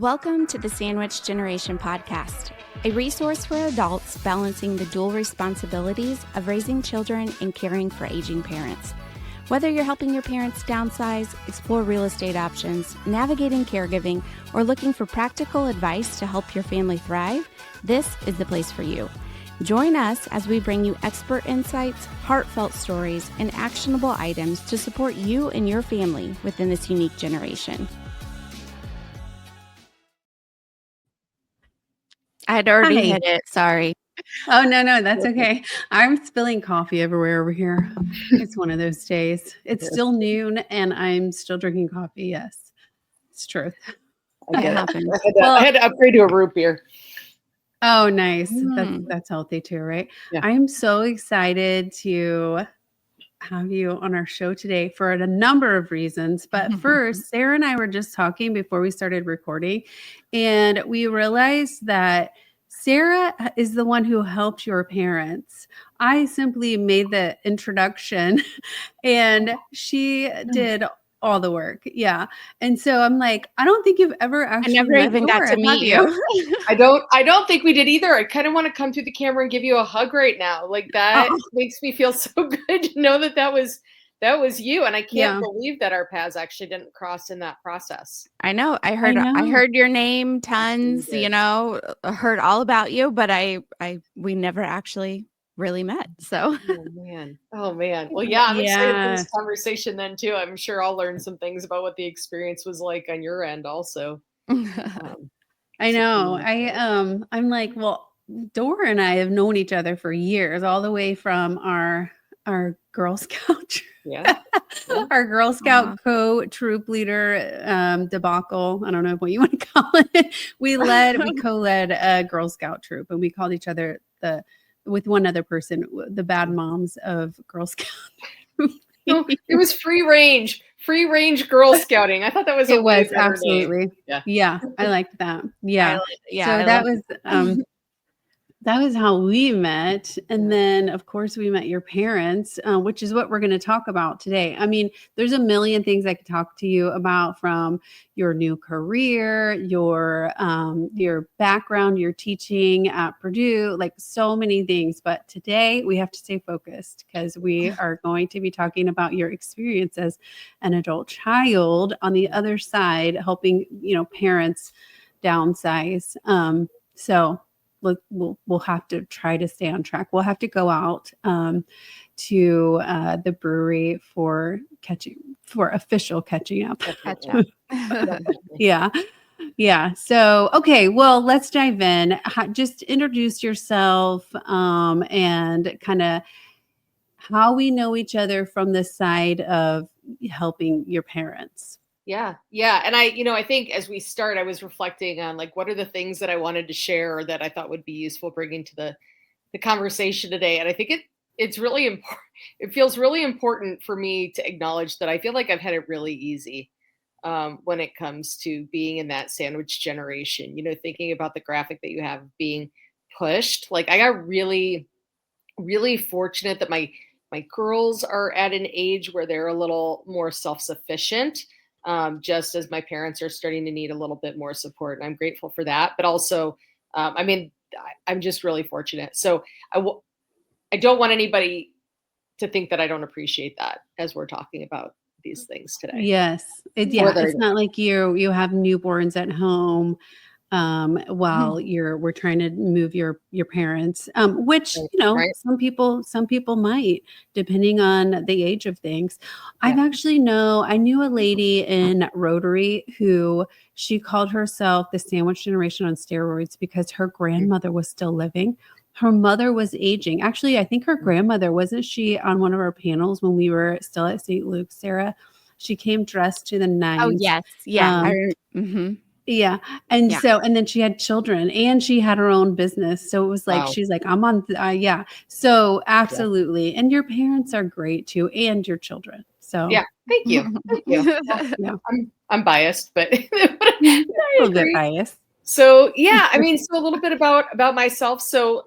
Welcome to the Sandwich Generation Podcast, a resource for adults balancing the dual responsibilities of raising children and caring for aging parents. Whether you're helping your parents downsize, explore real estate options, navigating caregiving, or looking for practical advice to help your family thrive, this is the place for you. Join us as we bring you expert insights, heartfelt stories, and actionable items to support you and your family within this unique generation. I had already hit it. Sorry. Oh, no, that's okay. I'm spilling coffee everywhere over here. It's one of those days. It's still noon and I'm still drinking coffee. Yes, it's truth. I had to upgrade to a root beer. Oh, nice. That's healthy too, right? Yeah. I am so excited to have you on our show today for a number of reasons. But first, Sara and I were just talking before we started recording, and we realized that Sara is the one who helped your parents. I simply made the introduction and she did all the work. Yeah. And so I'm like, I don't think you've ever actually I never even got to meet you. I don't think we did either. I kind of want to come through the camera and give you a hug right now. Like that makes me feel so good to know that was you. And I can't believe that our paths actually didn't cross in that process. I know. I heard your name tons, heard all about you, but we never actually really met. So oh man. Well, yeah, I'm excited for this conversation then too. I'm sure I'll learn some things about what the experience was like on your end also. I know. I'm like, well, Dora and I have known each other for years, all the way from our Girl Scout, our Girl Scout troop leader debacle. I don't know what you want to call it. We co-led a Girl Scout troop, and we called each other with one other person, the bad moms of Girl Scout. No, it was free range Girl Scouting. I thought that was absolutely name. Yeah, I liked that. That was how we met. And then, of course, we met your parents, which is what we're going to talk about today. I mean, there's a million things I could talk to you about, from your new career, your background, your teaching at Purdue, like so many things. But today we have to stay focused because we are going to be talking about your experience as an adult child on the other side, helping, parents downsize. So we'll have to try to stay on track. We'll have to go out to the brewery for official catching up. Yeah. So, okay. Well, let's dive in. Just introduce yourself and kind of how we know each other from the side of helping your parents. Yeah. And I think as we start, I was reflecting on like, what are the things that I wanted to share or that I thought would be useful bringing to the conversation today. And I think it's really important. It feels really important for me to acknowledge that I feel like I've had it really easy when it comes to being in that sandwich generation, thinking about the graphic that you have being pushed. Like I got really, really fortunate that my girls are at an age where they're a little more self-sufficient. Just as my parents are starting to need a little bit more support. And I'm grateful for that. But also, I'm just really fortunate. So I don't want anybody to think that I don't appreciate that as we're talking about these things today. Yes. It's not like you have newborns at home while we're trying to move your parents, which, some people might, depending on the age of things. I knew a lady in Rotary who she called herself the sandwich generation on steroids because her grandmother was still living. Her mother was aging. Actually, I think her grandmother, wasn't she on one of our panels when we were still at St. Luke's, Sara? She came dressed to the nines. Oh, yes. Yeah. Yeah. And and then she had children and she had her own business. So it was like, she's like, I'm on. So absolutely. And your parents are great too. And your children. So yeah. Thank you. I'm biased, but a little bit biased. So, so a little bit about myself. So,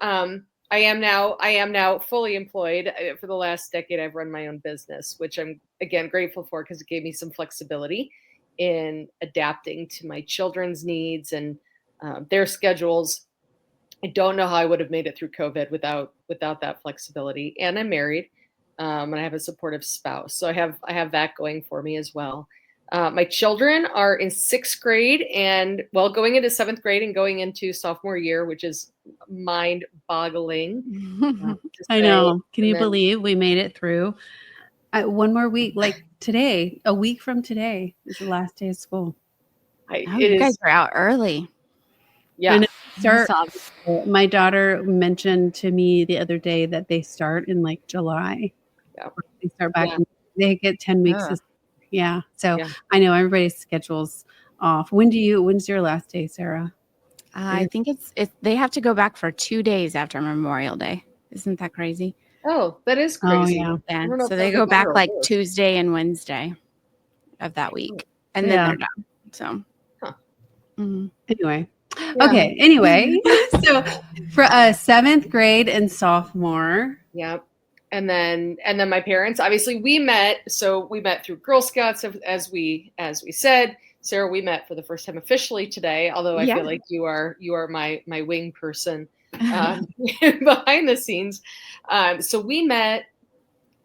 I am now fully employed. For the last decade, I've run my own business, which I'm again grateful for because it gave me some flexibility. in adapting to my children's needs and their schedules. I don't know how I would have made it through COVID without that flexibility. And I'm married, and I have a supportive spouse, so I have that going for me as well. My children are in 6th grade and going into 7th grade and going into sophomore year, which is mind-boggling. I know. Can you believe we made it through? One more week, like today, a week from today is the last day of school. You guys are out early. Yeah. My daughter mentioned to me the other day that they start in like July. Yeah. They start back. They get 10 weeks. Yeah. So I know everybody's schedule's off. When's your last day, Sarah? I think they have to go back for 2 days after Memorial Day. Isn't that crazy? Oh, that is crazy. Oh, yeah. So they go back like Tuesday and Wednesday of that week, and then they're done. So, anyway. Yeah. Okay. Anyway, so for 7th grade and sophomore. Yeah. And then my parents, obviously we met through Girl Scouts, as we said. Sarah, we met for the first time officially today, although I feel like you are my wing person behind the scenes. So we met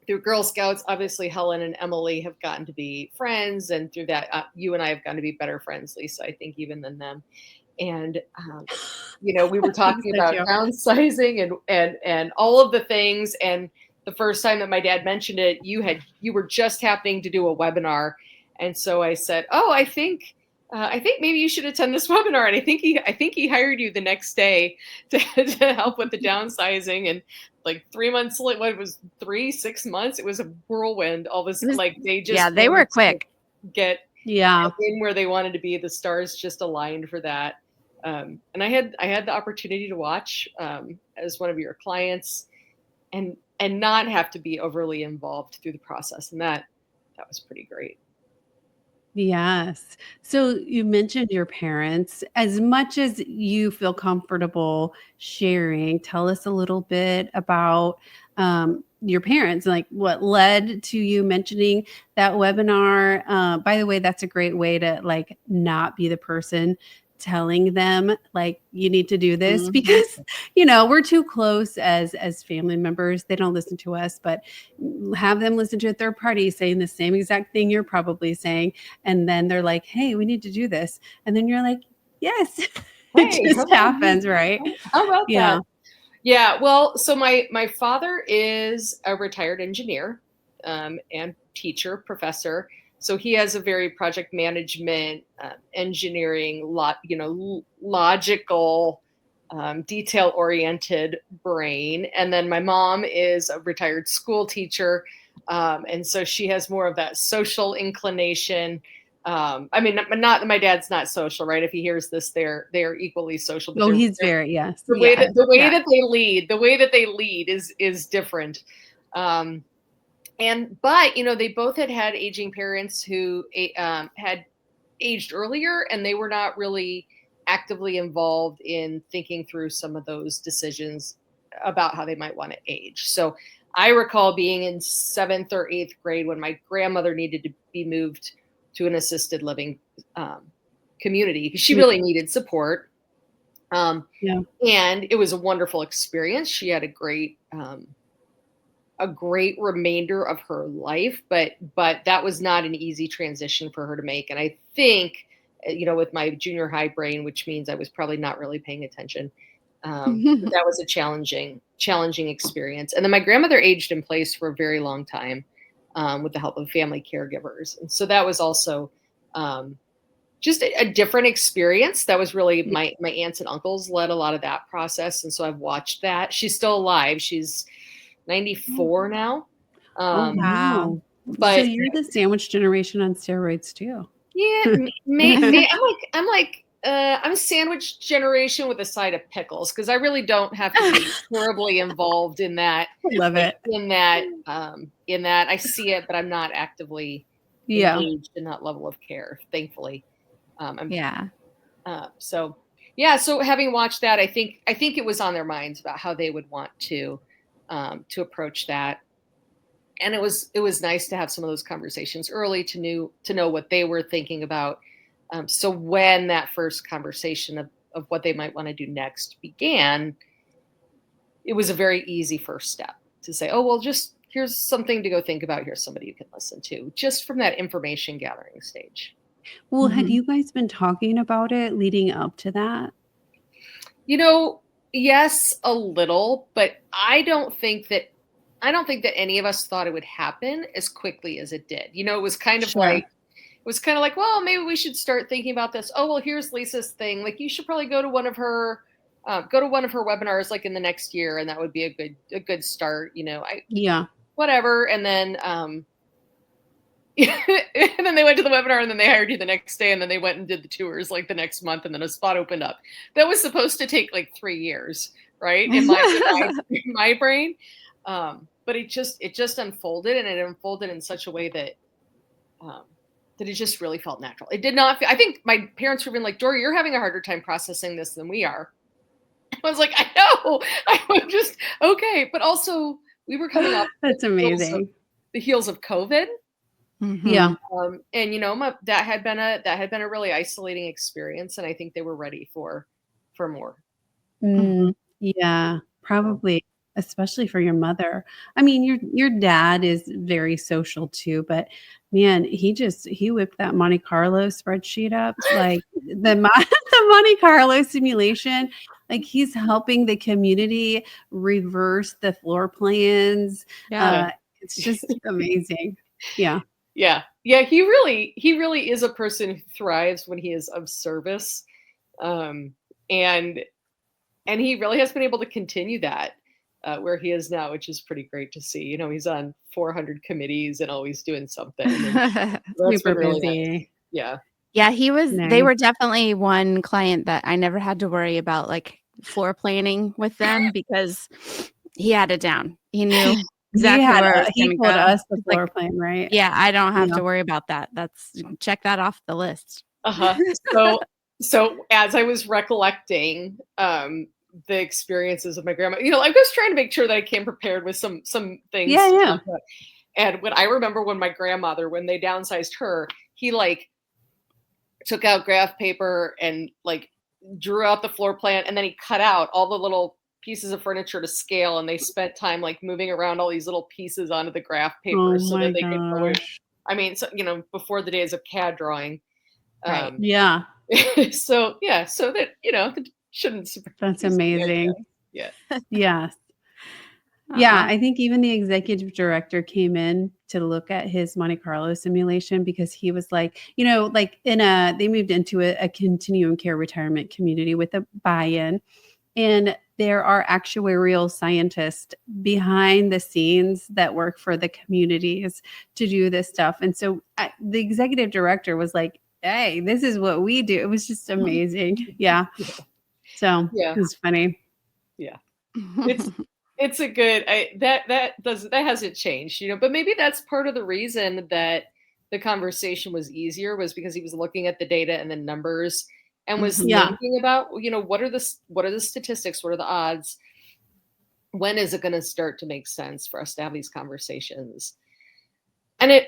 through Girl Scouts. Obviously, Helen and Emily have gotten to be friends, and through that, you and I have gotten to be better friends, Lisa, I think, even than them. And we were talking about downsizing and all of the things. And the first time that my dad mentioned it, you were just happening to do a webinar, and so I said, "Oh, I think maybe you should attend this webinar." And I think he hired you the next day to help with the downsizing. And like 3 months later, what was 6 months? It was a whirlwind. All this they were quick. Get in where they wanted to be. The stars just aligned for that. And I had the opportunity to watch as one of your clients, and not have to be overly involved through the process, and that was pretty great. Yes. So you mentioned your parents. As much as you feel comfortable sharing, tell us a little bit about your parents, like what led to you mentioning that webinar. By the way, that's a great way to like not be the person telling them like you need to do this, because we're too close as family members. They don't listen to us, but have them listen to a third party saying the same exact thing you're probably saying, and then they're like, hey, we need to do this, and then you're like, yes. It just happens, right? How about that? Yeah, well, so my father is a retired engineer and teacher, professor. So he has a very project management, engineering, logical, detail-oriented brain. And then my mom is a retired school teacher, and so she has more of that social inclination. I mean, not my dad's not social, right? If he hears this, they're equally social. But he's very The way that they lead is different. But they both had aging parents who had aged earlier, and they were not really actively involved in thinking through some of those decisions about how they might want to age. So I recall being in 7th or 8th grade when my grandmother needed to be moved to an assisted living community because she really needed support. And it was a wonderful experience. She had a great remainder of her life, but that was not an easy transition for her to make. And I think, with my junior high brain, which means I was probably not really paying attention, that was a challenging experience. And then my grandmother aged in place for a very long time with the help of family caregivers. And so that was also just a different experience. That was really my aunts and uncles led a lot of that process. And so I've watched that. She's still alive. She's 94 now. Wow. But so you're the sandwich generation on steroids too. Yeah, I'm sandwich generation with a side of pickles, because I really don't have to be horribly involved in that. I love it. In that I see it, but I'm not actively engaged in that level of care, thankfully. So having watched that, I think it was on their minds about how they would want to approach that. And it was nice to have some of those conversations early to know what they were thinking about. So when that first conversation of what they might want to do next began, it was a very easy first step to say, oh, well, just here's something to go think about. Here's somebody you can listen to, just from that information gathering stage. Well, had you guys been talking about it leading up to that? Yes, a little, but I don't think that any of us thought it would happen as quickly as it did. It was kind of like, well, maybe we should start thinking about this. Oh, well, here's Lisa's thing. Like, you should probably go to one of her webinars, like in the next year. And that would be a good start, whatever. And then, and then they went to the webinar, and then they hired you the next day, and then they went and did the tours like the next month, and then a spot opened up. That was supposed to take like 3 years, right? In my brain. But it just unfolded, and it unfolded in such a way that it just really felt natural. It did not I think my parents were being like, Dora, you're having a harder time processing this than we are. I was like, I know. I'm just okay. But also, we were coming up. That's amazing. The heels of COVID. Yeah. And that had been a really isolating experience, and I think they were ready for more. Yeah, probably, especially for your mother. I mean, your dad is very social too, but man, he whipped that Monte Carlo spreadsheet up, like the Monte Carlo simulation. Like, he's helping the community reverse the floor plans. Yeah. It's just amazing. Yeah. Yeah. He really is a person who thrives when he is of service. And he really has been able to continue that where he is now, which is pretty great to see. He's on 400 committees and always doing something. Super really busy. Nice. Yeah. Yeah, Nice. They were definitely one client that I never had to worry about like floor planning with them, because he had it down. He knew exactly where it was he going told to go. us the floor plan, right? Yeah, I don't have to worry about that. Check that off the list. So as I was recollecting the experiences of my grandma, I was trying to make sure that I came prepared with some things. Yeah. And when I remember when my grandmother, when they downsized her, he like took out graph paper and like drew out the floor plan, and then he cut out all the little pieces of furniture to scale, and they spent time like moving around all these little pieces onto the graph paper that they could go. I mean, so, before the days of CAD drawing. Right. Yeah. So that, it shouldn't surprise. That's amazing. Yeah. Yes. Yeah, I think even the executive director came in to look at his Monte Carlo simulation, because he was like, they moved into a continuum care retirement community with a buy-in, and there are actuarial scientists behind the scenes that work for the communities to do this stuff. And so the executive director was like, hey, this is what we do. It was just amazing. Yeah. So it was funny. Yeah. It's a good, that hasn't changed, but maybe that's part of the reason that the conversation was easier, was because he was looking at the data and the numbers and was thinking about, what are the statistics? What are the odds? When is it going to start to make sense for us to have these conversations? And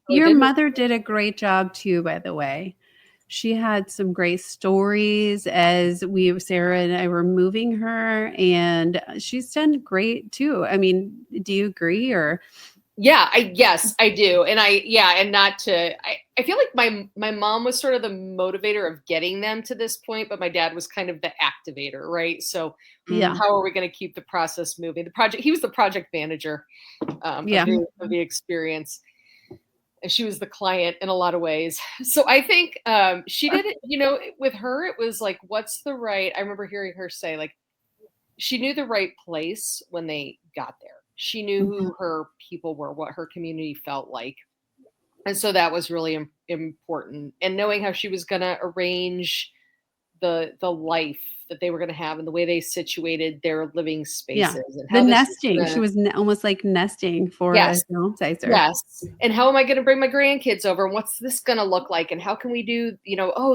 your mother did a great job too, by the way. She had some great stories as Sara and I were moving her, and she's done great too. I mean, do you agree? Or yes, I do. And I feel like my mom was sort of the motivator of getting them to this point, but my dad was kind of the activator, right? So how are we going to keep the process moving? He was the project manager of the experience. And she was the client in a lot of ways. So I think she did it, with her, it was like, I remember hearing her say, like, she knew the right place when they got there. She knew who her people were, what her community felt like. And so that was really important. And knowing how she was going to arrange the life that they were going to have and the way they situated their living spaces. And how the nesting. She was almost like nesting for a downsizer. Yes. And how am I going to bring my grandkids over? And what's this going to look like? And how can we do,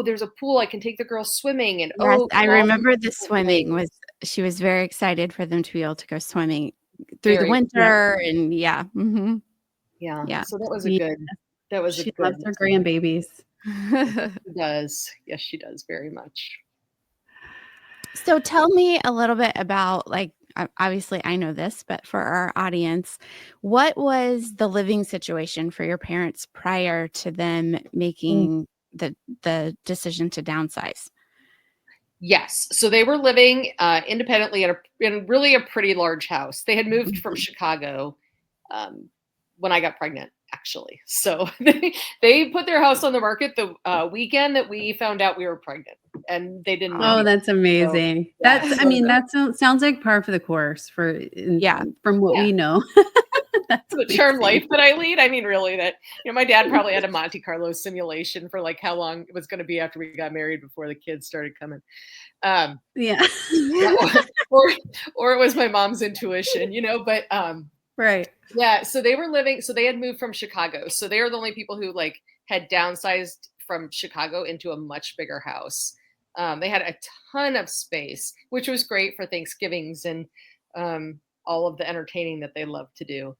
there's a pool. I can take the girls swimming. And I remember the swimming she was very excited for them to be able to go swimming. through the Very. winter and yeah. Yeah. So that was a Yeah. good, that was a She good loves her grandbabies. She does. Yes, she does very much. So tell me a little bit about like obviously I know this, but for our audience, what was the living situation for your parents prior to them making the decision to downsize? Yes. So they were living independently in really a pretty large house. They had moved from Chicago when I got pregnant, actually. So they put their house on the market the weekend that we found out we were pregnant, and they didn't know. Oh, that's amazing. So, yeah. That's, I mean, that sounds like par for the course from what we know. That's the charm amazing. life that I lead. I mean, really, that my dad probably had a Monte Carlo simulation for like how long it was going to be after we got married before the kids started coming. Yeah. or it was my mom's intuition, but Right. yeah. So they were living. So they had moved from Chicago. So they were the only people who like had downsized from Chicago into a much bigger house. They had a ton of space, which was great for Thanksgivings and all of the entertaining that they love to do.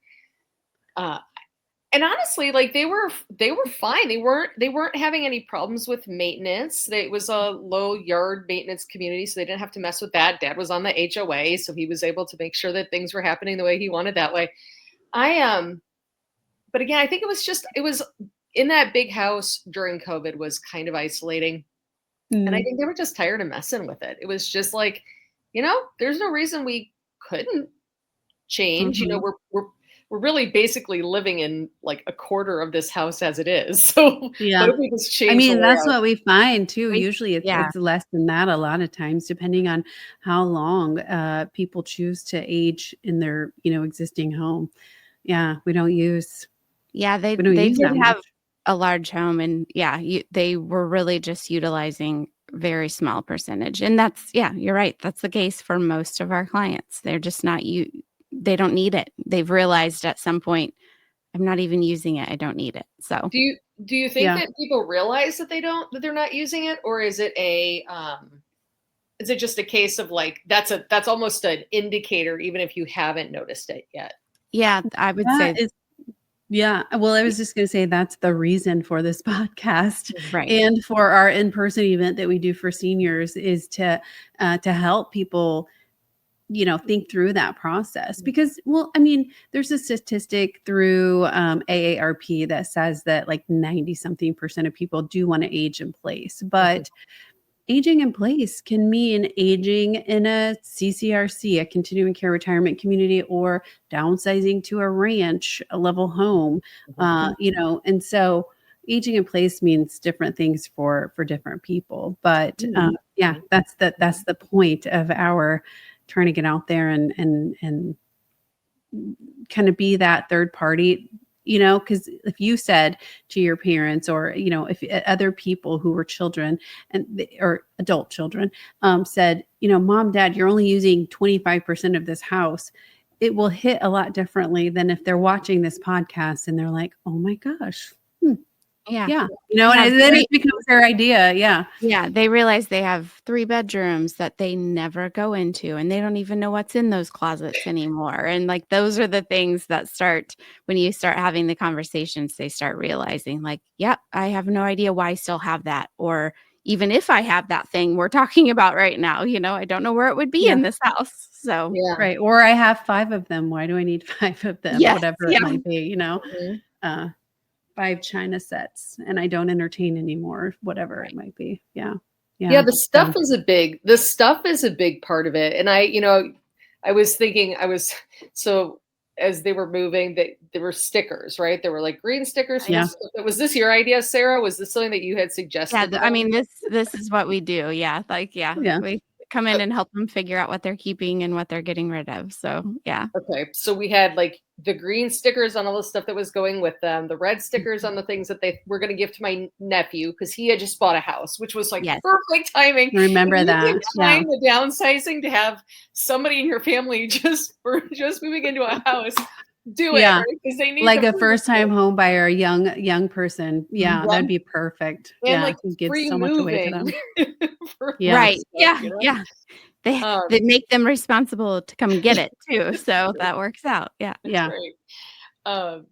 And honestly, like they were fine. They weren't having any problems with maintenance. It was a low yard maintenance community, so they didn't have to mess with that. Dad was on the HOA, so he was able to make sure that things were happening the way he wanted that way. But again, I think it was in that big house during COVID was kind of isolating. And I think they were just tired of messing with it. It was just like, there's no reason we couldn't change. We're really basically living in like a quarter of this house as it is. So Yeah. what if we just change? I mean, that's what we find too. Usually Yeah. it's less than that a lot of times, depending on how long people choose to age in their, existing home. Yeah, we don't use Yeah, we don't they use did that have much. a large home and yeah, they were really just utilizing very small percentage. And that's you're right. That's the case for most of our clients. They're just not they don't need it. They've realized at some point, I'm not even using it. I don't need it. So Do you think Yeah. that people realize that they're not using it, or is it just a case of like that's almost an indicator even if you haven't noticed it yet? yeah, I would say Yeah. Well, I was just going to say that's the reason for this podcast right. and for our in-person event that we do for seniors is to help people, think through that process because, well, I mean, there's a statistic through AARP that says that like 90-something% of people do want to age in place, but aging in place can mean aging in a CCRC, a continuing care retirement community, or downsizing to a ranch, a level home, and so aging in place means different things for different people. But that's the point of our trying to get out there and kind of be that third party. Because if you said to your parents or, if other people who were children or adult children said, Mom, Dad, you're only using 25% of this house, it will hit a lot differently than if they're watching this podcast and they're like, oh my gosh. Yeah. And then it becomes their idea. Yeah. Yeah. They realize they have 3 bedrooms that they never go into and they don't even know what's in those closets anymore. And like, those are the things that start when you start having the conversations, they start realizing like, yep, I have no idea why I still have that. Or even if I have that thing we're talking about right now, I don't know where it would be in this house. So, right. Or I have 5 of them. Why do I need 5 of them? Yes, Whatever it might be, 5 China sets and I don't entertain anymore, whatever it might be. Yeah. The stuff is a big part of it. And I was thinking so as they were moving there were stickers, right? There were like green stickers. Yeah. Was this your idea, Sarah? Was this something that you had suggested? yeah, I mean, this is what we do. Yeah. Like, we come in and help them figure out what they're keeping and what they're getting rid of. So, yeah. Okay. So we had like the green stickers on all the stuff that was going with them, the red stickers on the things that they were going to give to my nephew because he had just bought a house, which was like perfect timing. I remember that. Time the downsizing to have somebody in your family just moving into a house. Do it because they need like a first-time home buyer, a young person. Yeah, that'd be perfect. And like gives so much away to them. Right. Yeah. they make them responsible to come get it too. So that works out. Yeah. Yeah. Right.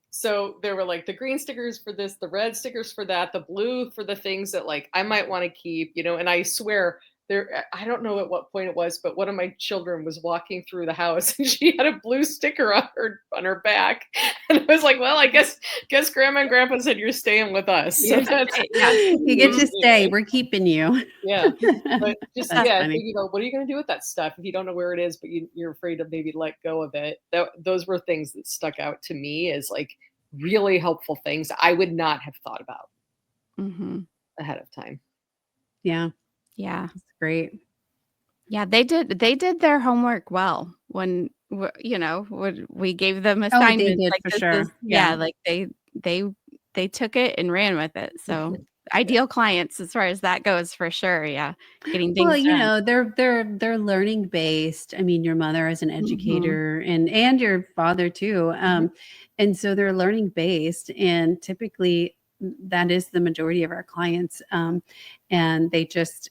So there were like the green stickers for this, the red stickers for that, the blue for the things that like I might want to keep, and I swear I don't know at what point it was, but one of my children was walking through the house and she had a blue sticker on her back. And I was like, well, I guess Grandma and Grandpa said you're staying with us. So that's, You get to stay. We're keeping you. Yeah. But just, That's yeah, funny. what are you going to do with that stuff if you don't know where it is, but you're afraid to maybe let go of it? Those were things that stuck out to me as like really helpful things I would not have thought about ahead of time. Yeah. Yeah. That's great. Yeah. They did their homework well when we gave them assignments. did, like for this sure. is- Yeah. Like they took it and ran with it. So ideal clients as far as that goes, for sure. Yeah. Getting things Well, done. they're learning based. I mean, your mother is an educator and your father too. And so they're learning based, and typically that is the majority of our clients. And they just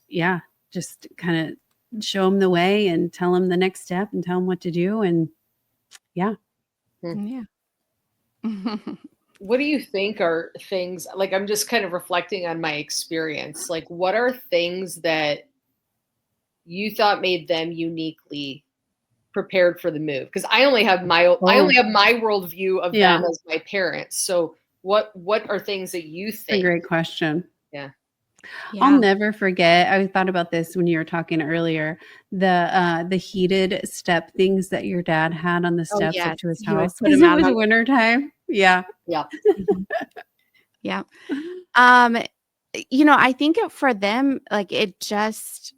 kind of show them the way and tell them the next step and tell them what to do. And yeah. Yeah. What do you think are things, like I'm just kind of reflecting on my experience, like what are things that you thought made them uniquely prepared for the move? Because I only have my worldview of them as my parents. So what are things that you That's think? a great question. Yeah. I'll never forget. I thought about this when you were talking earlier. The heated step things that your dad had on the steps up to his He would house put because 'em it out was on- wintertime. Yeah. Yeah. Yeah. I think for them, like it just,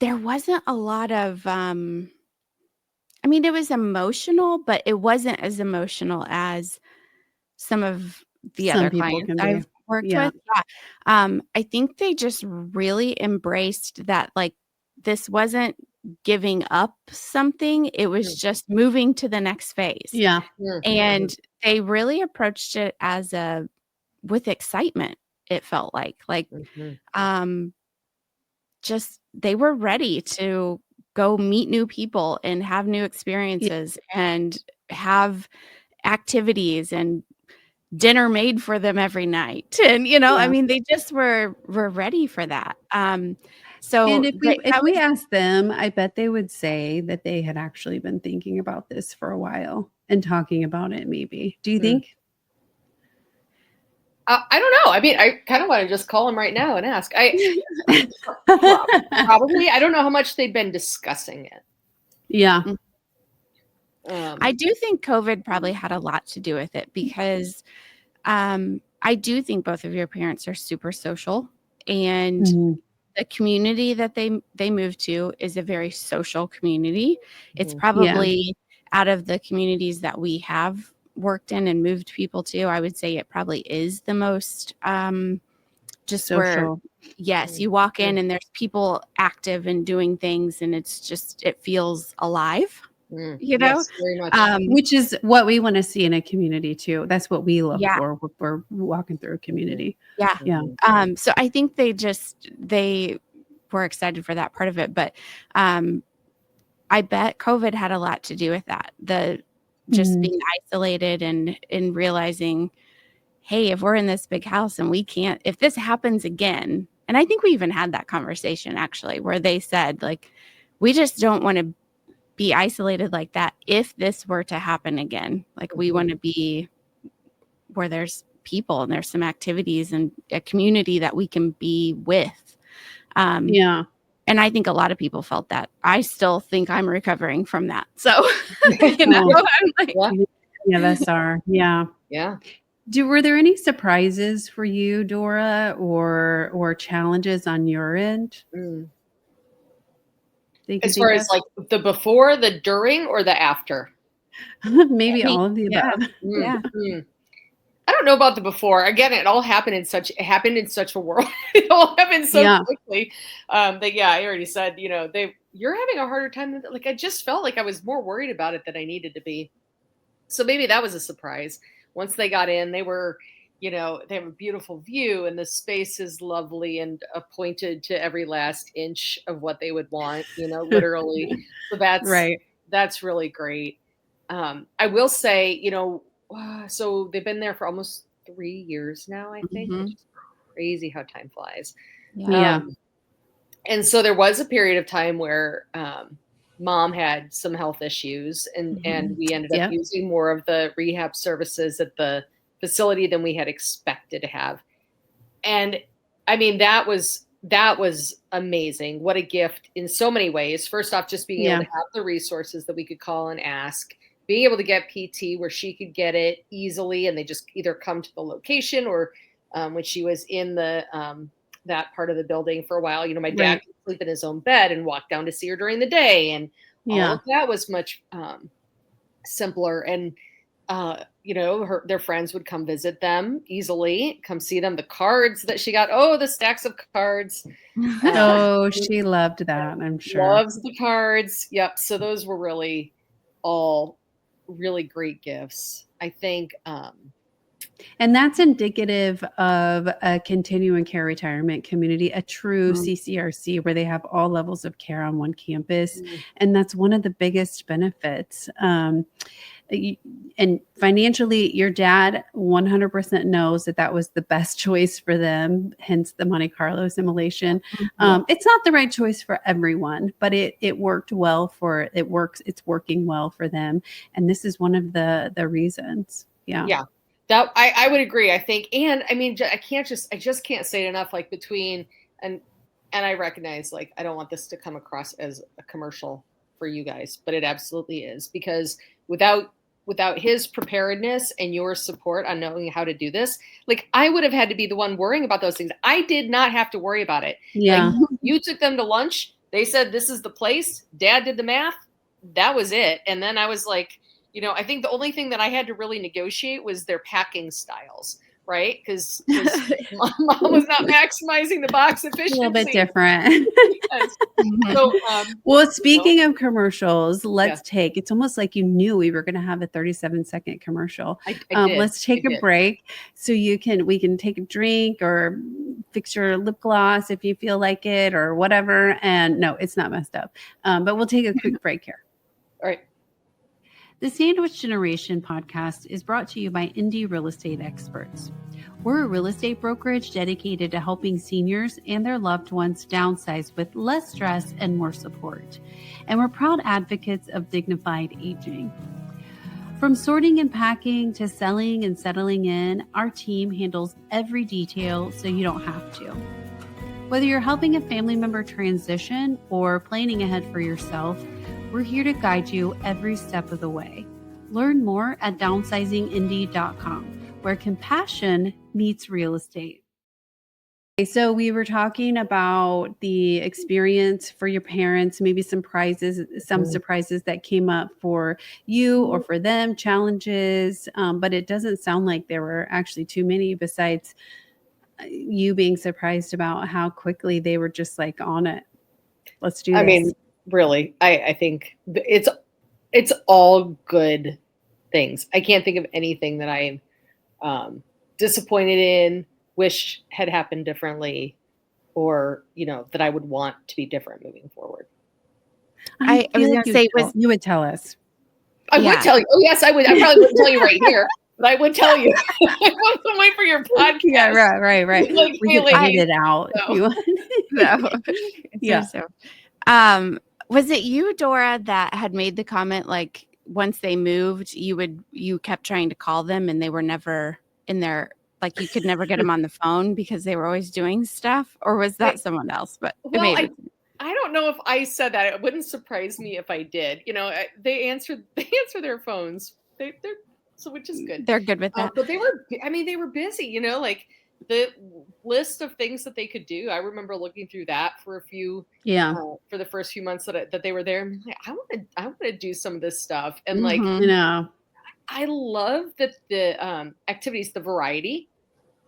there wasn't a lot of, it was emotional, but it wasn't as emotional as some of the Some other people clients can be. I've worked Yeah. with. Yeah. I think they just really embraced that, like, this wasn't giving up something. It was just moving to the next phase. Yeah. And they really approached it with excitement. It felt like, just they were ready to go meet new people and have new experiences and have activities and dinner made for them every night. And, they just were ready for that. So And if we asked them, I bet they would say that they had actually been thinking about this for a while and talking about it maybe. Do you think? I don't know. I mean, I kind of want to just call them right now and ask. Probably. I don't know how much they've been discussing it. Yeah. I do think COVID probably had a lot to do with it because I do think both of your parents are super social, and the community that they moved to is a very social community. It's probably out of the communities that we have worked in and moved people to, I would say it probably is the most just social. Yes, you walk in and there's people active and doing things, and it feels alive. Yes, very much. Which is what we want to see in a community too. That's what we look for when we're walking through a community. Yeah. Yeah. So I think they were excited for that part of it, but I bet COVID had a lot to do with that. Just being isolated and realizing, hey, if we're in this big house and if this happens again, and I think we even had that conversation actually, where they said, like, we just don't want to be isolated like that. If this were to happen again, like we want to be where there's people and there's some activities and a community that we can be with. And I think a lot of people felt that. I still think I'm recovering from that. So, I'm like, that's our, Yeah. Were there any surprises for you, Dora, or challenges on your end? As far as like the before, the during, or the after? Maybe all of the above. Yeah. I don't know about the before. Again, it all happened in such a world. It all happened so quickly. I already said, you're having a harder time. Like, I just felt like I was more worried about it than I needed to be. So maybe that was a surprise. Once they got in, they were you know, they have a beautiful view and the space is lovely and appointed to every last inch of what they would want, you know, literally. So Right. that's really great. I will say, you know, so they've been there for almost 3 years now, I think, which Mhm. is crazy how time flies. Yeah. Yeah. And so there was a period of time where mom had some health issues, and Mhm. we ended up Yep. using more of the rehab services at the facility than we had expected to have. And I mean, that was amazing. What a gift in so many ways. First off, just being able Yeah. to have the resources that we could call and ask, being able to get PT where she could get it easily, and they just either come to the location or when she was in the that part of the building for a while, you know, my dad Right. could sleep in his own bed and walk down to see her during the day, and all Yeah. of that was much simpler. And you know, their friends would come visit them easily, come see them. The cards that she got, oh, the stacks of cards. Oh, she loved that, I'm sure. Loves the cards. Yep. So those were really all really great gifts. I think And that's indicative of a continuing care retirement community, a true Mm. CCRC where they have all levels of care on one campus. mm, And that's one of the biggest benefits. And financially, your dad 100% knows that that was the best choice for them, hence the Monte Carlo simulation. Mhm. It's not the right choice for everyone, but it worked well it's working well for them. And this is one of the reasons. Yeah. yeah, that I would agree. I think, and I mean, I just can't say it enough. Like between and and I recognize, like, I don't want this to come across as a commercial for you guys, but it absolutely is, because without his preparedness and your support on knowing how to do this, like, I would have had to be the one worrying about those things. I did not have to worry about it. Like, Yeah. you took them to lunch. They said, this is the place. Dad did the math. That was it. And then I was like, you know, I think the only thing that I had to really negotiate was their packing styles, right? Because mom was not maximizing the box A little bit efficiency. different. Yes. Mhm. So, Well, you know, speaking of commercials, yeah, it's almost like you knew we were going to have a 37-second commercial. I did. Let's take I a did. break so we can take a drink or fix your lip gloss if you feel like it or whatever. And no, it's not messed up. But we'll take a quick break here. All right. The Sandwich Generation podcast is brought to you by Indy Real Estate Experts. We're a real estate brokerage dedicated to helping seniors and their loved ones downsize with less stress and more support. And we're proud advocates of dignified aging. From sorting and packing to selling and settling in, our team handles every detail so you don't have to. Whether you're helping a family member transition or planning ahead for yourself, we're here to guide you every step of the way. Learn more at downsizingindy.com, where compassion meets real estate. Okay, so we were talking about the experience for your parents, maybe some surprises that came up for you or for them, challenges, but it doesn't sound like there were actually too many besides you being surprised about how quickly they were just like on it. Let's do I this. mean, really, I think it's all good things. I can't think of anything that I'm disappointed in, wish had happened differently, or, you know, that I would want to be different moving forward. I was feel gonna like say, you would tell us. I would yeah, tell you. Oh, yes, I would. I probably wouldn't tell you right here, but I would tell you. I wasn't wait for your podcast. Yeah, right. Like, We hey, can edit ladies. it out if No. you want. no, Yeah. so. Was it you, Dora, that had made the comment like once they moved, you kept trying to call them and they were never in their, like you could never get them on the phone because they were always doing stuff, or was that someone else? But Well, maybe. I don't know if I said that. It wouldn't surprise me if I did. You know, they answer their phones. They're so, which is good. They're good with that. But they were busy. You know, like the list of things that they could do. I remember looking through that for a few. Yeah. For the first few months that they were there, I'm like, I want to do some of this stuff, and like Mhm. You know. I love that the activities, the variety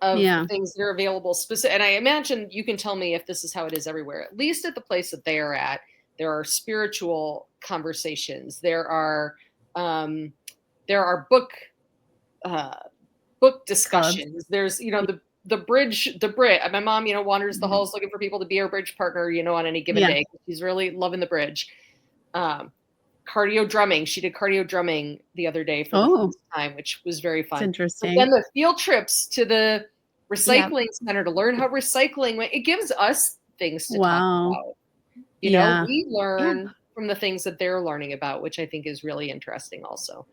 of Yeah. things that are available. And I imagine you can tell me if this is how it is everywhere. At least at the place that they are at, there are spiritual conversations. There are book book discussions. There's, the bridge, my mom, wanders the halls looking for people to be her bridge partner, on any given day. She's really loving the bridge. Cardio drumming. She did cardio drumming the other day for the first time, which was very fun. It's interesting. But then the field trips to the recycling center to learn how recycling, it gives us things to talk about. We learn from the things that they're learning about, which I think is really interesting also.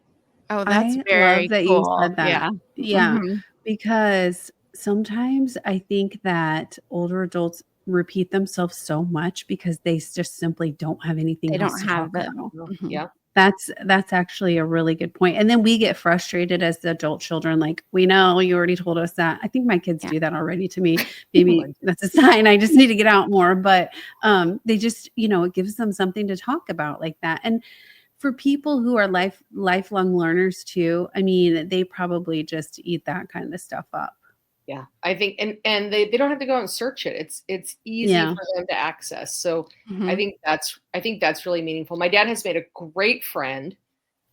Oh, that's I very love that cool. you said that. Yeah. Because sometimes I think that older adults repeat themselves so much because they just simply don't have anything They else don't to have talk it. about. Yeah. That's actually a really good point. And then we get frustrated as the adult children. Like, we know you already told us that. I think my kids do that already to me. Maybe that's a sign I just need to get out more. But they just, it gives them something to talk about like that. And for people who are lifelong learners too, I mean, they probably just eat that kind of stuff up. Yeah, I think, and they don't have to go out and search it. It's easy for them to access. So I think that's really meaningful. My dad has made a great friend.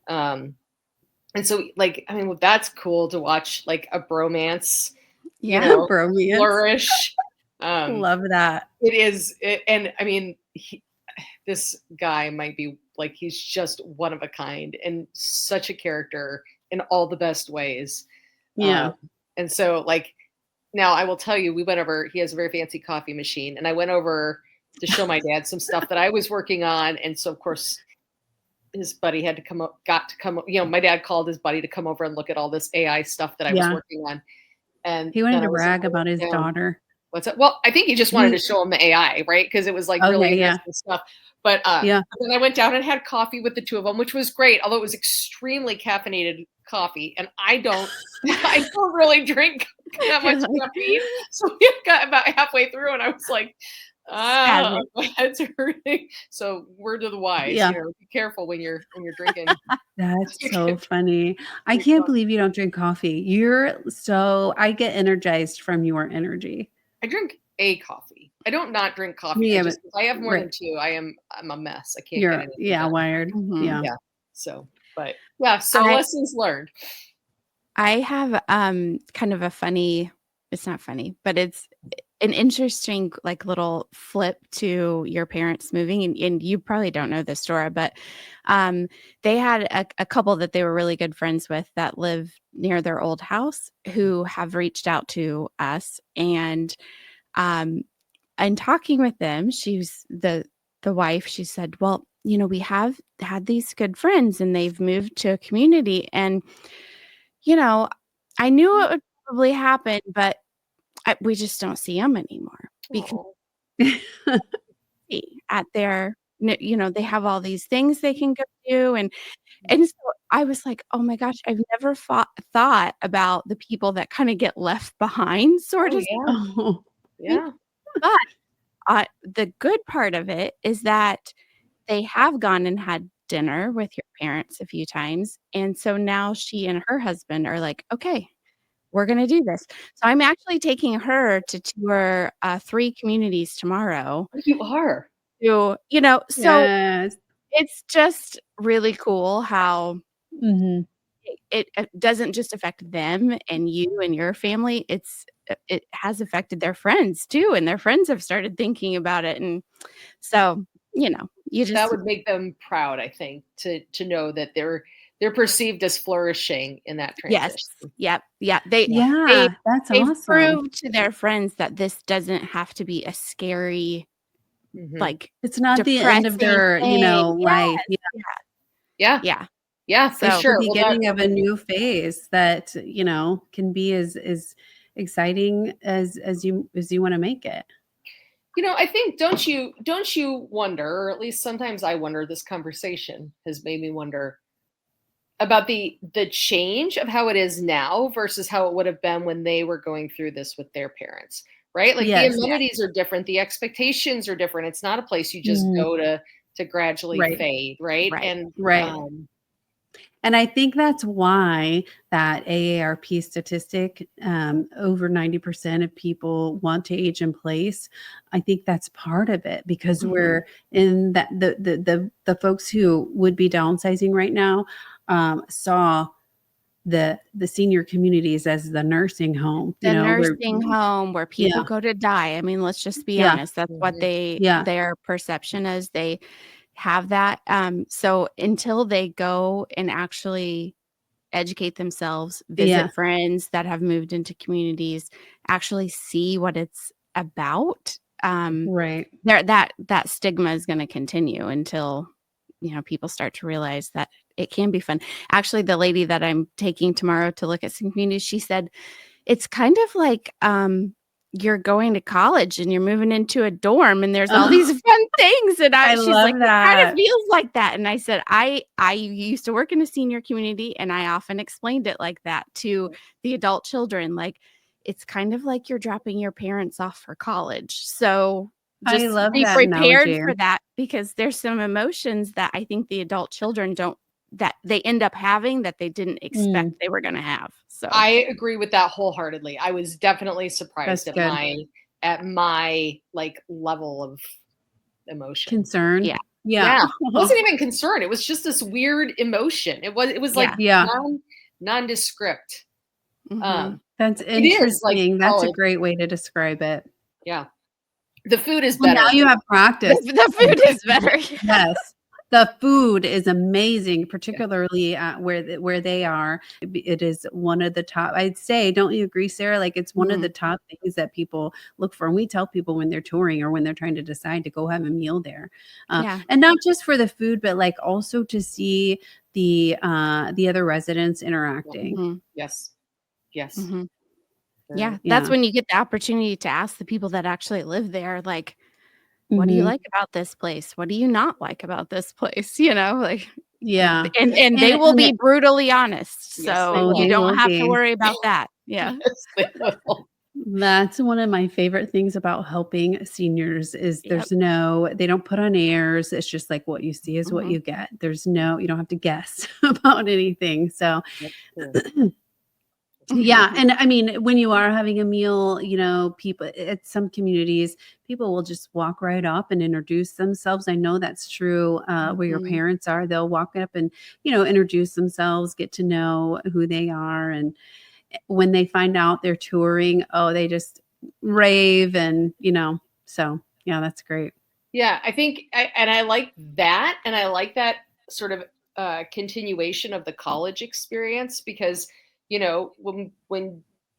And so that's cool to watch, like a bromance, Bromance. flourish. Love that. It is. And I mean, this guy might be like, he's just one of a kind and such a character in all the best ways. Yeah. And so now I will tell you, we went over, he has a very fancy coffee machine, and I went over to show my dad some stuff that I was working on. And so of course his buddy got to come up, my dad called his buddy to come over and look at all this AI stuff that I was working on. And he wanted to brag about his daughter. What's that? Well, I think he just wanted to show him the AI, right? Because it was really interesting stuff. But then I went down and had coffee with the two of them, which was great, although it was extremely caffeinated coffee. And I don't really drink that much caffeine. So we got about halfway through and I was like, my head's hurting. So word to the wise, be careful when you're drinking. That's so funny. I can't believe you don't drink coffee. I get energized from your energy. I drink a coffee. I don't not drink coffee. If I have more than two, I'm a mess. I can't get anything done. Wired. Yeah. So, but lessons learned. I have kind of a funny, it's not funny, but it's an interesting little flip to your parents moving. And you probably don't know this, Dora, but they had a couple that they were really good friends with that live near their old house who have reached out to us. And talking with them, she's the wife, she said, well, we have had these good friends and they've moved to a community. And, I knew it would probably happen, but we just don't see them anymore because at their, they have all these things they can go do. And so I was like, oh my gosh, I've never thought about the people that kind of get left behind, sort of. Yeah. But the good part of it is that they have gone and had dinner with your parents a few times. And so now she and her husband are like, okay, we're going to do this. So I'm actually taking her to tour 3 communities tomorrow. You are. So it's just really cool how it doesn't just affect them and you and your family. It has affected their friends too. And their friends have started thinking about it. And so, that would make them proud, I think, to know that they're perceived as flourishing in that transition. Yes. Yeah. That's they've awesome. proved to their friends that this doesn't have to be a scary, it's not the end of their, life. Yeah. Yeah, for sure. The beginning of a new phase that, can be as exciting as you want to make it. I think, don't you wonder, or at least sometimes I wonder, this conversation has made me wonder about the change of how it is now versus how it would have been when they were going through this with their parents, right? The amenities are different. The expectations are different. It's not a place you just go to gradually fade, right? And I think that's why that AARP statistic, over 90% of people want to age in place. I think that's part of it because we're in that the folks who would be downsizing right now saw the senior communities as the nursing home, The where nursing home where people yeah, go to die. I mean, let's just be yeah, honest. That's what yeah, their perception is. They have that. So until they go and actually educate themselves, yeah, visit friends that have moved into communities, actually see what it's about, right. that stigma is going to continue until people start to realize that it can be fun. Actually, the lady that I'm taking tomorrow to look at some communities, she said it's kind of like you're going to college and you're moving into a dorm and there's all these Oh, fun things. And I she's like, love it kind of that. feels like that. And I said, I used to work in a senior community and I often explained it like that to the adult children. Like, it's kind of like you're dropping your parents off for college. So I just love be that prepared analogy. for that because there's some emotions that I think the adult children don't, that they end up having that they didn't expect they were going to have. So I agree with that wholeheartedly. I was definitely surprised That's at good. my like level of emotion. Concern. yeah. Yeah. Yeah. It wasn't even concern. It was just this weird emotion. It was like Yeah. Yeah. nondescript. Mhm. That's It is like interesting. That's a college. great way to describe it. Yeah. The food is Well, now better. you have practice. The food is better. Yes. The food is amazing, Yeah. particularly where they are. It is one of the top, I'd say, don't you agree, Sarah? Like it's one of the top things that people look for. And we tell people when they're touring or when they're trying to decide to go have a meal there. Yeah. And not just for the food, but like also to see the other residents interacting. Mhm. Yes. Yes. Mhm. Very Yeah, much. that's Yeah. when you get the opportunity to ask the people that actually live there, like, "What do you Mhm. like about this place? What do you not like about this place?" Like, Yeah. and they will And be brutally honest, Yes, they so oh, you will. they don't will have to be. worry about that. Yeah. Yes, they will. That's one of my favorite things about helping seniors is Yep. they don't put on airs. It's just like what you see is what Mhm. you get. You don't have to guess about anything. So, That's true. yeah. And I mean, when you are having a meal, people at some communities, people will just walk right up and introduce themselves. I know that's true where your Mhm. parents are. They'll walk up and, introduce themselves, get to know who they are. And when they find out they're touring, oh, they just rave and, so yeah, that's great. Yeah, I think I like that, and I like that sort of continuation of the college experience because when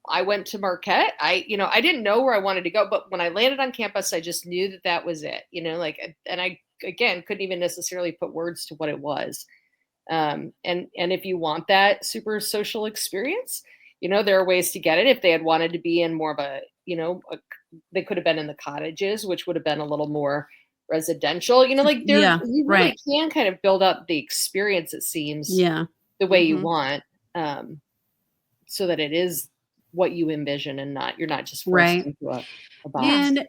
I went to Marquette, I didn't know where I wanted to go, but when I landed on campus, I just knew that that was it. And I again couldn't even necessarily put words to what it was. And if you want that super social experience, there are ways to get it. If they had wanted to be in more of they could have been in the cottages, which would have been a little more residential. Like Yeah, you right. really can kind of build up the experience. It seems Yeah, the way you Mhm. want, so that it is what you envision and you're not just forced right. into a Yeah. box. And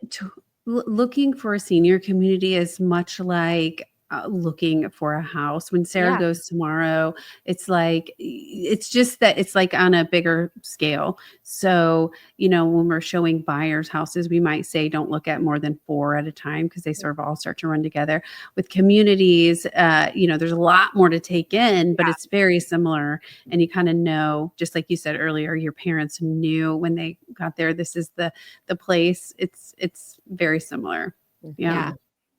looking for a senior community is much like looking for a house. When Sarah Yeah. goes tomorrow, it's just that it's like on a bigger scale. So, when we're showing buyers houses, we might say don't look at more than 4 at a time because they sort of all start to run together. With communities, there's a lot more to take in, but it's very similar. And you kind of know, just like you said earlier, your parents knew when they got there, this is the place. It's very similar. Yeah. Yeah.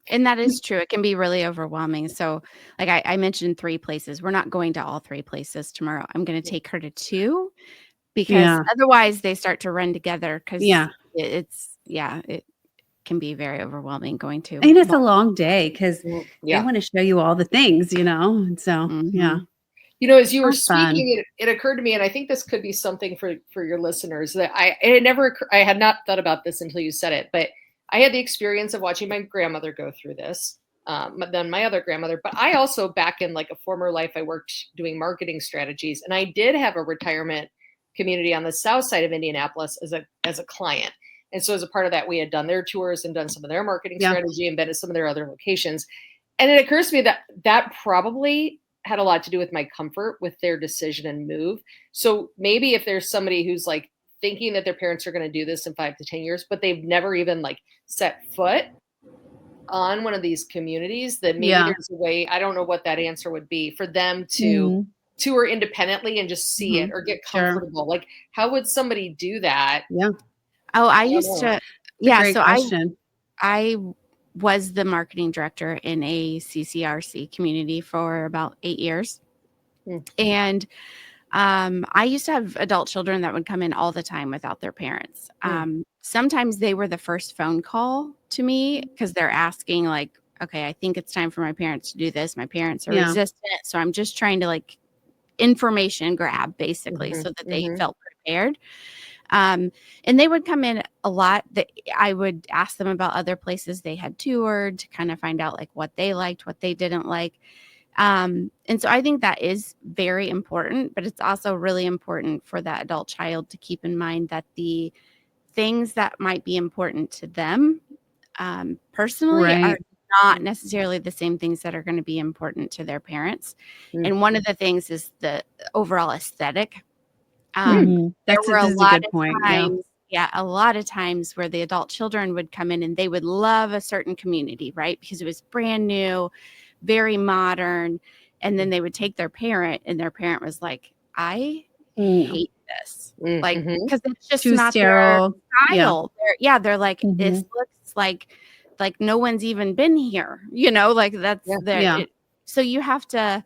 And that is true. It can be really overwhelming. So, like I mentioned 3 places. We're not going to all 3 places tomorrow. I'm going to take her to 2 because Yeah. otherwise they start to run together because Yeah. it can be very overwhelming going to. And it's a long day because they Yeah. want to show you all the things, and so yeah. Mhm. As you were How fun. speaking, it occurred to me, and I think this could be something for your listeners that I had not thought about this until you said it, but I had the experience of watching my grandmother go through this, then my other grandmother. But I also, back in like a former life, I worked doing marketing strategies, and I did have a retirement community on the south side of Indianapolis as a client. And so as a part of that, we had done their tours and done some of their marketing Yeah. strategy and been at some of their other locations. And it occurs to me that probably had a lot to do with my comfort with their decision and move. So maybe if there's somebody who's like thinking that their parents are going to do this in 5 to 10 years, but they've never even like set foot on one of these communities, then maybe Yeah. there's a way, I don't know what that answer would be for them to Mhm. tour independently and just see it or get comfortable? Sure. Like, how would somebody do that? Yeah. Oh, I I don't used know. to, It's a yeah. great So question. I was the marketing director in a CCRC community for about 8 years. And I used to have adult children that would come in all the time without their parents. Sometimes they were the first phone call to me because they're asking like, okay, I think it's time for my parents to do this. My parents are resistant. So I'm just trying to like information grab basically so that they felt prepared. And they would come in a lot. That I would ask them about other places they had toured to kind of find out like what they liked, what they didn't like. And so I think that is very important, but it's also really important for that adult child to keep in mind that the things that might be important to them personally are not necessarily the same things that are going to be important to their parents. And one of the things is the overall aesthetic. There were a lot of times, a lot of times where the adult children would come in and they would love a certain community, right? Because it was brand new, very modern. And then they would take their parent and their parent was like, I hate this. Like, because it's just too not sterile. their style. They're like, this looks like no one's even been here, like that's so you have to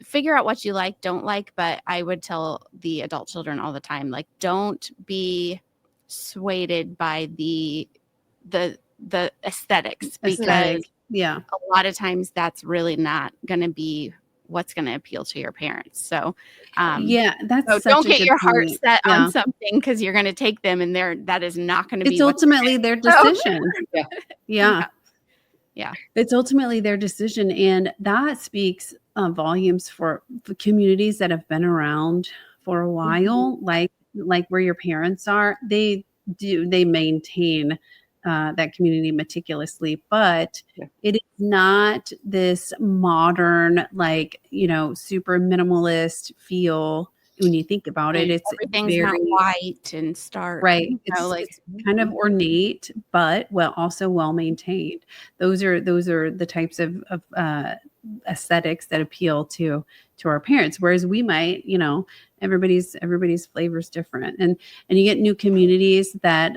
figure out what you like, don't like. But I would tell the adult children all the time, like, don't be swayed by the aesthetics, because a lot of times that's really not going to be what's going to appeal to your parents. So that's so such don't a get good your heart point. set on something because you're going to take them and that is not going to be it's ultimately their decision. It's ultimately their decision, and that speaks volumes for the communities that have been around for a while, like where your parents are. They maintain that community meticulously, but it is not this modern, like, super minimalist feel. When you think about it, it's everything's very not white and stark, right. It's kind of ornate, but also well maintained. Those are the types of aesthetics that appeal to our parents. Whereas we might, everybody's flavor is different, and you get new communities that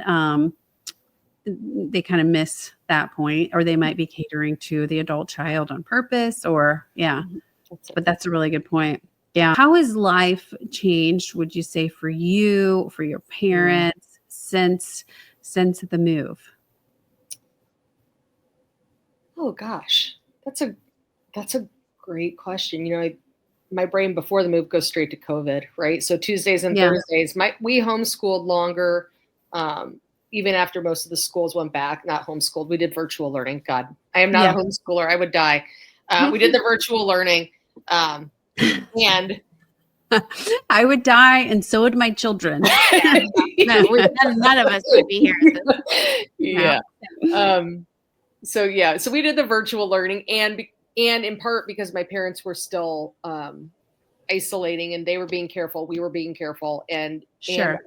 they kind of miss that point, or they might be catering to the adult child on purpose, or but that's a really good point. Yeah. How has life changed, would you say, for you, for your parents, since the move? Oh gosh, that's a great question. My brain before the move goes straight to COVID, right? So Tuesdays and Thursdays, we homeschooled longer, even after most of the schools went back. Not homeschooled, we did virtual learning. God, I am not a homeschooler. I would die. We did the virtual learning. And I would die, and so would my children. None of us would be here. So we did the virtual learning, and in part because my parents were still isolating, and they were being careful, we were being careful, and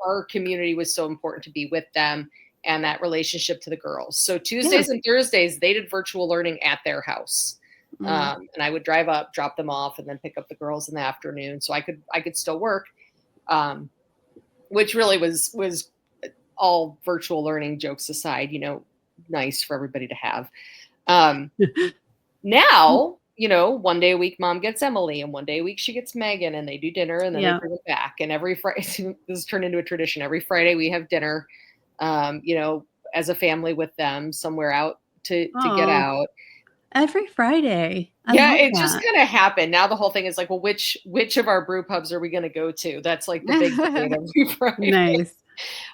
our community was so important to be with them and that relationship to the girls. So Tuesdays and Thursdays, they did virtual learning at their house. And I would drive up, drop them off, and then pick up the girls in the afternoon. So I could still work, which really was all virtual learning, jokes aside, nice for everybody to have. Now, one day a week, mom gets Emily, and one day a week she gets Megan, and they do dinner, and then they bring it back. And every Friday, this has turned into a tradition. Every Friday we have dinner, as a family with them somewhere out to get out. Every Friday. It's just going to happen. Now the whole thing is like, well, which of our brew pubs are we going to go to? That's like the big debate every Friday. Nice.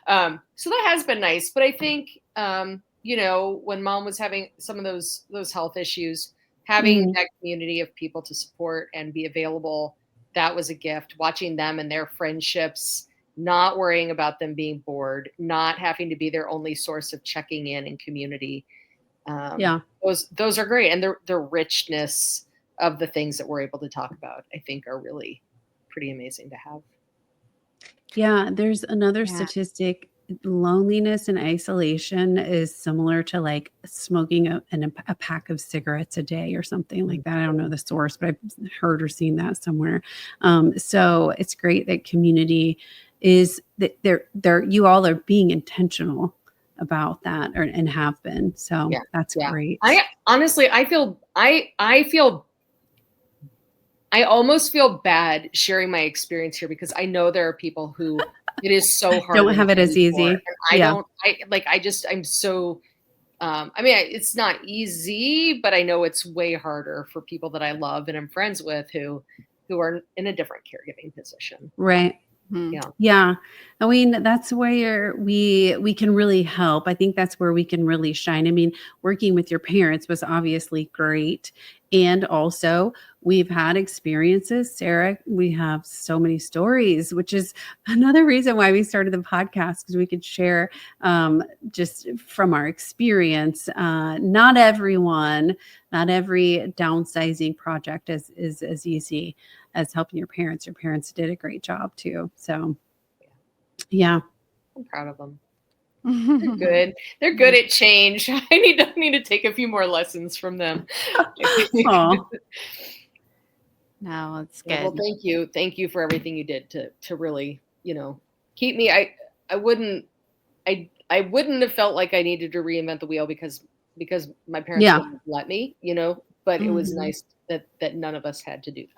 So that has been nice. But I think, when mom was having some of those health issues, having that community of people to support and be available, that was a gift. Watching them and their friendships, not worrying about them being bored, not having to be their only source of checking in and community. Those are great. And the richness of the things that we're able to talk about, I think, are really pretty amazing to have. Yeah, there's another statistic loneliness and isolation is similar to like smoking a pack of cigarettes a day or something like that. I don't know the source, but I've heard or seen that somewhere. So it's great that community is that you all are being intentional about that and have been. So that's great. I honestly, I almost feel bad sharing my experience here because I know there are people who it is so hard. Don't have it as easy. I'm so, it's not easy, but I know it's way harder for people that I love and I'm friends with who are in a different caregiving position. Right. Yeah. I mean, that's where we can really help. I think that's where we can really shine. I mean, working with your parents was obviously great. And also we've had experiences, Sara, we have so many stories, which is another reason why we started the podcast, because we could share just from our experience. Not every downsizing project is as easy as helping your parents. Your parents did a great job too. So yeah. I'm proud of them. They're good. They're good at change. I need to take a few more lessons from them. No, it's good. Well, thank you for everything you did to really, keep me. I wouldn't have felt like I needed to reinvent the wheel because my parents wouldn't let me, but it was nice that none of us had to do that.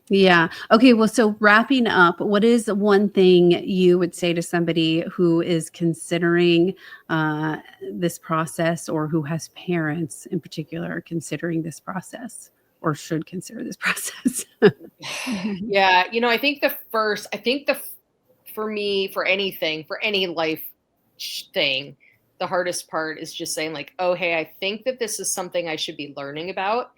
Yeah. Okay. Well, so wrapping up, what is one thing you would say to somebody who is considering this process, or who has parents in particular considering this process or should consider this process? Yeah. I think for me, for any life thing, the hardest part is just saying like, oh, hey, I think that this is something I should be learning about,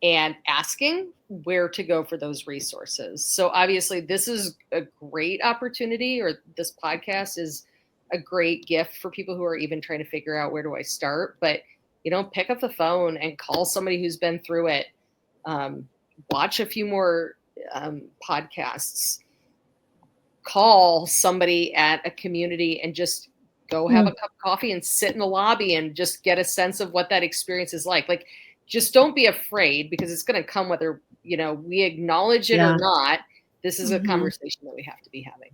and asking where to go for those resources. So obviously this is a great opportunity, or this podcast is a great gift for people who are even trying to figure out where do I start. But, pick up the phone and call somebody who's been through it. Watch a few more podcasts. Call somebody at a community and just go have a cup of coffee and sit in the lobby and just get a sense of what that experience is like. Like, just don't be afraid, because it's going to come whether, we acknowledge it or not. This is a conversation that we have to be having.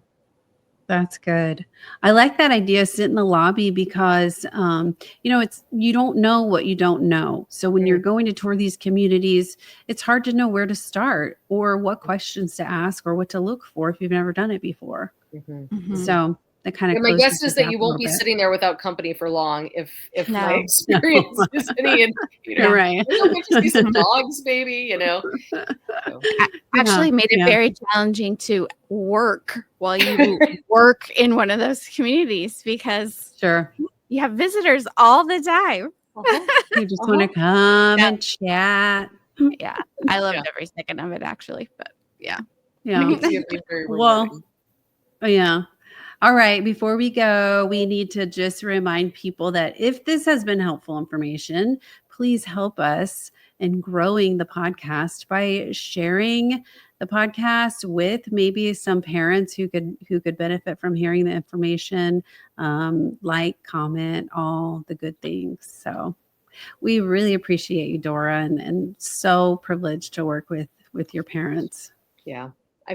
That's good. I like that idea, sit in the lobby, because, you don't know what you don't know. So when you're going to tour these communities, it's hard to know where to start or what questions to ask or what to look for if you've never done it before. So that kind of. My guess is that you won't be sitting there without company for long if my experience is any indicator. Right. You'll get to see some dogs, maybe, So. Actually made it very challenging to work while you work in one of those communities, because you have visitors all the time. You just want to come and chat. Yeah. I loved every second of it, actually. But yeah. Well, yeah. All right. Before we go, we need to just remind people that if this has been helpful information, please help us in growing the podcast by sharing the podcast with maybe some parents who could benefit from hearing the information, like, comment, all the good things. So we really appreciate you, Dora, and so privileged to work with your parents. Yeah. I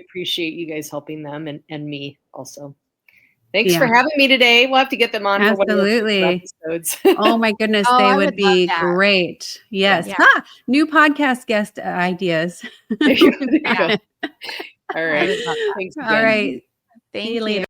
appreciate you guys helping them and me also. Thanks for having me today. We'll have to get them on for one of the episodes. Oh my goodness, they would be great. Yes. Yeah. New podcast guest ideas. All right. Thanks again. All right. Thank you later.